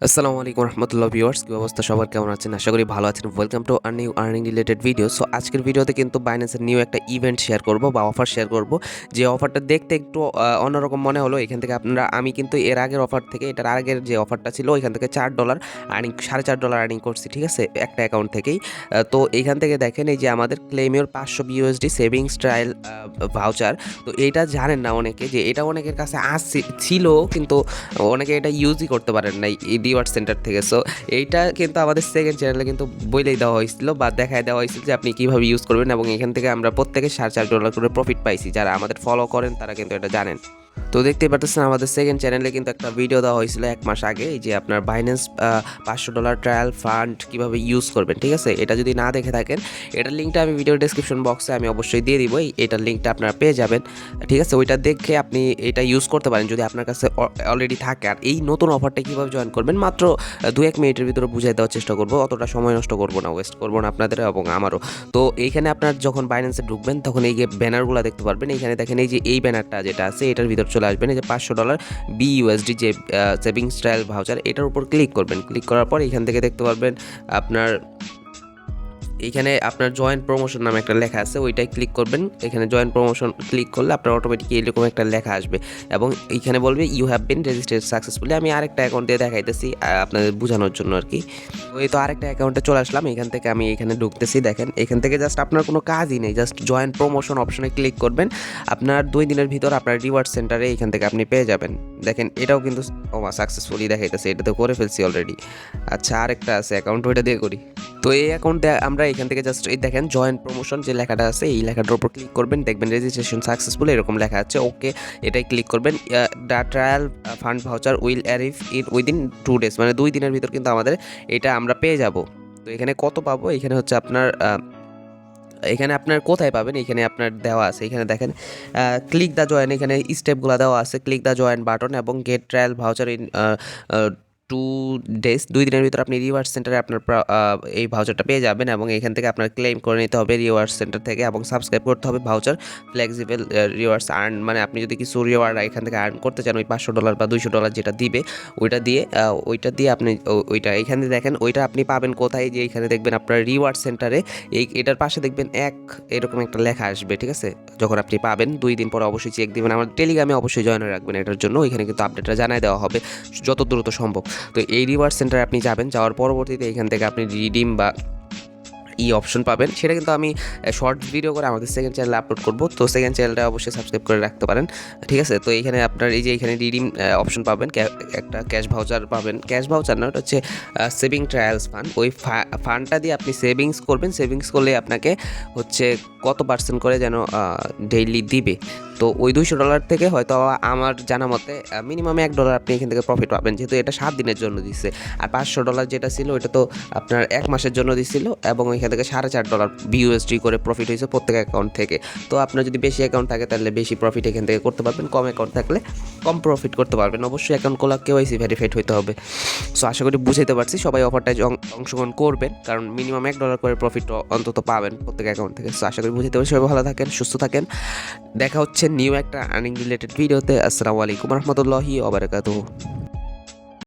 আসসালামু আলাইকুম রহমতুল্লাহ ভিউয়ার্স, কি অবস্থা সবার, কেমন আছেন? আশা করি ভালো আছেন। Welcome to our new earning related video. So আজকের ভিডিওতে কিন্তু বাইন্যান্সের নিউ একটা ইভেন্ট শেয়ার করব বা অফার শেয়ার করব। যে অফারটা দেখতে একটু অন্যরকম মনে হলো, এখান থেকে আমি কিন্তু এর আগের অফার থেকে, এটার আগের যে অফারটা ছিল ওইখান থেকে $4 আর্নিং, $4.5 আর্নিং করছি, ঠিক আছে, একটা অ্যাকাউন্ট থেকেই। তো এইখান থেকে দেখেন, এই যে আমাদের ক্লেমিওর 500 বিউএসডি সেভিংস ট্রায়াল ভাউচার। তো এইটা জানেন না অনেকে, যে এটা অনেকের কাছে ছিল, কিন্তু অনেকে এটা ইউজই করতে পারেন নাই এই রিওয়ার্ড সেন্টার থেকে। সো এইটা কিন্তু আমাদের সেকেন্ড চ্যানেলে কিন্তু বলেই দেওয়া হয়েছিল বা দেখায় দেওয়া হয়েছিল যে আপনি কীভাবে ইউজ করবেন, এবং এখান থেকে আমরা প্রত্যেকে $4.5 করে প্রফিট পাইছি। যারা আমাদের ফলো করেন তারা কিন্তু এটা জানেন। তো দেখতেই পারতেছেন আমাদের সেকেন্ড চ্যানেলে কিন্তু একটা ভিডিও দেওয়া হয়েছিল 1 মাস আগে, এই যে আপনার বাইন্যান্স $500 ট্রায়াল ফান্ড কীভাবে ইউজ করবেন, ঠিক আছে। এটা যদি না দেখে থাকেন, এটার লিঙ্কটা আমি ভিডিও ডেসক্রিপশন বক্সে আমি অবশ্যই দিয়ে দিব। এটার লিঙ্কটা আপনারা পেয়ে যাবেন, ঠিক আছে। ওইটা দেখে আপনি এটা ইউজ করতে পারেন যদি আপনার কাছে অলরেডি থাকে। আর এই নতুন অফারটা কীভাবে জয়েন করবেন, মাত্র 2-1 মিনিটের ভিতরে বুঝাই দেওয়ার চেষ্টা করবো, অতটা সময় নষ্ট করবো না, ওয়েস্ট করবো না আপনাদের এবং আমারও। তো এইখানে আপনার যখন বাইন্যান্সে ঢুকবেন তখন এই যে ব্যানারগুলো দেখতে পারবেন। এইখানে দেখেন, এই যে এই ব্যানারটা যেটা আছে এটার ভিতর চলে আসবেন, এই যে $500 বিইউএসডি যে সেভিংস ট্রায়াল ভাউচার, এটার উপর ক্লিক করবেন। ক্লিক করার পর এখান থেকে দেখতে পারবেন এইখানে আপনার জয়েন্ট প্রমোশন নামে একটা লেখা আছে, ওইটাই ক্লিক করবেন। এখানে জয়েন্ট প্রমোশন ক্লিক করলে আপনার অটোমেটিক এরকম একটা লেখা আসবে এবং এইখানে বলবে you have been registered successfully. আমি আরেকটা অ্যাকাউন্ট দিয়ে দেখাইতেছি আপনাদের বোঝানোর জন্য আর কি। ওই তো আরেকটা অ্যাকাউন্টে চলে আসলাম, এখান থেকে আমি এখানে ঢুকতেছি। দেখেন, এখান থেকে জাস্ট আপনার কোনো কাজই নেই, জাস্ট জয়েন্ট প্রমোশন অপশনে ক্লিক করবেন। আপনার 2 দিনের ভিতর আপনার রিওয়ার্ড সেন্টারে এখান থেকে আপনি পেয়ে যাবেন। দেখেন, এটাও কিন্তু সাকসেসফুলি দেখাইতেছে, এটা তো করে ফেলছি অলরেডি। আচ্ছা, আরেকটা আছে অ্যাকাউন্ট, ওইটা দিয়ে করি। তো এই অ্যাকাউন্টে আমরা এখান থেকে জাস্ট এই দেখেন জয়েন্ট প্রমোশন যে লেখাটা আছে, এই লেখাটার উপর ক্লিক করবেন, দেখবেন রেজিস্ট্রেশন সাকসেসফুল এরকম লেখা আছে। ওকে, এটাই ক্লিক করবেন। The trial fund voucher will অ্যারিভ in within 2 days, মানে 2 দিনের ভিতর কিন্তু আমাদের এটা আমরা পেয়ে যাব। তো এখানে কত পাবো, এখানে হচ্ছে এখানে আপনার কোথায় পাবেন, এখানে আপনার দেওয়া আছে। এখানে দেখেন ক্লিক দ্য জয়েন, এখানে স্টেপগুলো দেওয়া আছে, ক্লিক দ্য জয়েন বাটন এবং get trial voucher in 2 days, 2 দিনের ভিতরে আপনি রিওয়ার্ড সেন্টারে আপনার এই ভাউচারটা পেয়ে যাবেন এবং এখান থেকে আপনার ক্লেম করে নিতে হবে রিওয়ার্ড সেন্টার থেকে এবং সাবস্ক্রাইব করতে হবে ভাউচার ফ্লেক্সিবল রিওয়ার্ডস আর্ন। মানে আপনি যদি কিছু রিওয়ার্ড এখান থেকে আর্ন করতে চান, ওই $500 বা $200 যেটা দিবে ওইটা দিয়ে আপনি ওইটা এখানে দেখেন, ওইটা আপনি পাবেন কোথায়, যে এখানে দেখবেন আপনার রিওয়ার্ড সেন্টারে এটার পাশে দেখবেন এরকম একটা লেখা আসবে, ঠিক আছে। যখন আপনি পাবেন 2 দিন পরে অবশ্যই চেক দিবেন। আমার টেলিগ্রামে অবশ্যই জয়েন হয়ে রাখবেন এটার জন্য, ওইখানে কিন্তু আপডেটটা জানাই দেওয়া হবে যত দ্রুত সম্ভব। তো এই রিওয়ার্ড সেন্টারে আপনি যাবেন, যাওয়ার পরবর্তীতে এখান থেকে আপনি রিডিম বা অপশন পাবেন। সেটা কিন্তু আমি শর্ট ভিডিও করে আমাদের সেকেন্ড চ্যানেলে আপলোড করব। তো সেকেন্ড চ্যানেলটা অবশ্যই সাবস্ক্রাইব করে রাখতে পারেন, ঠিক আছে। তো এইখানে আপনার এই যে এখানে রিডিম অপশন পাবেন, একটা ক্যাশ ভাউচার পাবেন। ক্যাশ ভাউচার না, ওটা হচ্ছে সেভিং ট্রায়ালস ফান্ড। ওই ফান্ডটা দিয়ে আপনি সেভিংস করবেন। সেভিংস করলে আপনাকে হচ্ছে কত % করে যেন ডেইলি দিবে। তো ওই $200 থেকে হয়তো আমার জানা মতে মিনিমাম $1 আপনি এখান থেকে প্রফিট পাবেন, যেহেতু এটা 7 দিনের জন্য দিচ্ছে। আর $500 যেটা ছিল ওটা তো আপনার 1 মাসের জন্য দিচ্ছিল এবং ওইখান থেকে $4.5 বিইউএসডি করে প্রফিট হয়েছে প্রত্যেক অ্যাকাউন্ট থেকে। তো আপনার যদি বেশি অ্যাকাউন্ট থাকে তাহলে বেশি প্রফিট এখান থেকে করতে পারবেন, কম অ্যাকাউন্ট থাকলে কম প্রফিট করতে পারবেন। অবশ্যই অ্যাকাউন্ট খোলা কেওয়াইসি ভেরিফাইড হইতে হবে। সো আশা করি বুঝাইতে পারছি, সবাই অফারটায় অংশগ্রহণ করবেন, কারণ মিনিমাম $1 করে প্রফিট অন্তত পাবেন প্রত্যেক অ্যাকাউন্ট থেকে। সো আশা করি বুঝাইতে পারছি। সবাই ভালো থাকেন, সুস্থ থাকেন, দেখা হচ্ছে নিউ একটা আর্নিং রিলেটেড ভিডিওতে। আসসালামু আলাইকুম রহমতুল্লাহি ওয়া বারাকাতুহু।